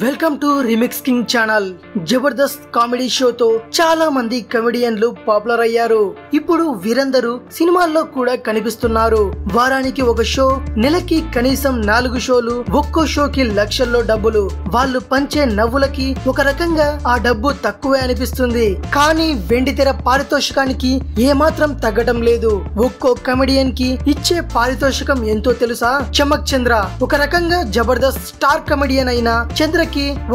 Welcome to remix king channel. Jabardasth comedy షోతో చాలా మంది కమెడియన్లు పాపులర్ అయ్యారు. ఇప్పుడు వీరందరూ సినిమాల్లో కూడా కనిపిస్తున్నారు. వారానికి ఒక షో, నెలకి కనీసం 4 షోలు, ఒక్కో షోకి లక్షల్లో డబ్బులు. వాళ్ళు పంచే నవ్వులకి ఒక రకంగా ఆ డబ్బు తక్కువే అనిపిస్తుంది. కానీ వెండితెర పారితోషికానికి ఏమాత్రం తగ్గడం లేదు. ఒక్కో కమెడియన్ కి ఇచ్చే పారితోషికం ఎంతో తెలుసా? చమక్ చంద్ర ఒక రకంగా జబర్దస్త్ స్టార్ కమెడియన్ అయిన చంద్రకి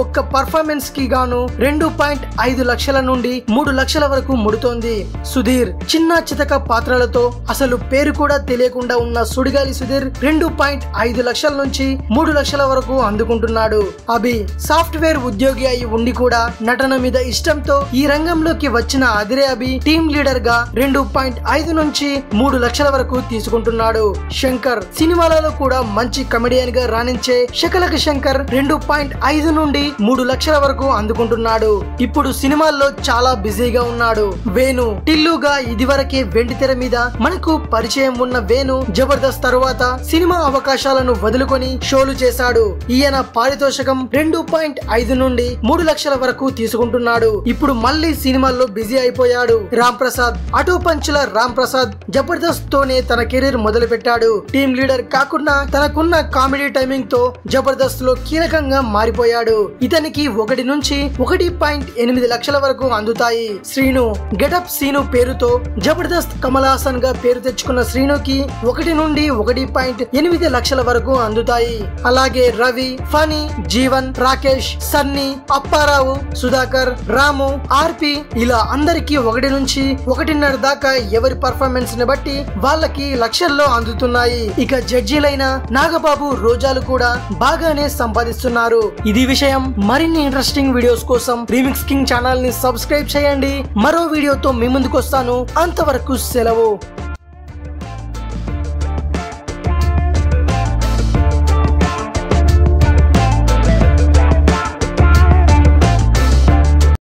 ఒక్క పర్ఫార్మెన్స్ కి గాను 2.5 లక్షల నుండి 3 లక్షల వరకు ముడుతోంది. సుధీర్ చిన్న చితక పాత్రలతో అసలు పేరు కూడా తెలియకుండా ఉన్న సుడిగాలి సుధీర్ 2.5 లక్షల నుంచి 3 లక్షల వరకు అందుకుంటున్నాడు. అభి సాఫ్ట్వేర్ ఉద్యోగి అయి ఉండి కూడా నటన మీద ఇష్టంతో ఈ రంగంలోకి వచ్చిన అదిరే అభి టీమ్ లీడర్ గా 2.5 నుంచి 3 లక్షల వరకు తీసుకుంటున్నాడు. శంకర్ సినిమాలలో కూడా మంచి కమెడియన్ గా రాణించే శకలక శంకర్ 2.5 నుండి 3 లక్షల వరకు అందుకుంటున్నాడు. ఇప్పుడు సినిమాల్లో చాలా బిజీగా ఉన్నాడు. వేణు టిల్లుగా ఇదివరకే వెండితెర మీద మనకు పరిచయం ఉన్న వేణు జబర్దస్త్ తరువాత సినిమా అవకాశాలను వదులుకొని షోలు చేశాడు. ఈయన పారితోషికం 2.5 నుండి 3 లక్షల వరకు తీసుకుంటున్నాడు. ఇప్పుడు మళ్ళీ సినిమాల్లో బిజీ అయిపోయాడు. రామ్ ప్రసాద్ అటో పంచుల రామ్ ప్రసాద్ జబర్దస్త్ తోనే తన కెరీర్ మొదలు పెట్టాడు. టీమ్ లీడర్ కాకుండా తనకున్న కామెడీ టైమింగ్ తో జబర్దస్త్ లో కీలకంగా మారిపోయాడు. ఇతనికి 1 నుంచి 1.8 లక్షల వరకు అందుతాయి. శ్రీను గెటప్ సీను పేరుతో జబర్దస్త్ కమల్ హాసన్ గా పేరు తెచ్చుకున్న శ్రీనుకి 1 నుండి 1.8 లక్షల వరకు అందుతాయి. అలాగే రవి, ఫనీ, జీవన్, రాకేష్, సన్నీ, అప్పారావు, సుధాకర్, రాము, ఆర్పి ఇలా అందరికి 1 నుంచి 1.5 దాకా ఎవరి పర్ఫార్మెన్స్ ని బట్టి వాళ్ళకి లక్షల్లో అందుతున్నాయి. ఇక జడ్జీలైన నాగబాబు, రోజాలు కూడా బాగానే సంపాదిస్తున్నారు. ఇది విషయం. మరిన్ని ఇంట్రెస్టింగ్ వీడియోస్ కోసం రీమిక్స్ కింగ్ ఛానల్ ని సబ్స్క్రైబ్ చేయండి. మరో వీడియోతో మీ ముందుకు వస్తాను. అంతవరకు సెలవు.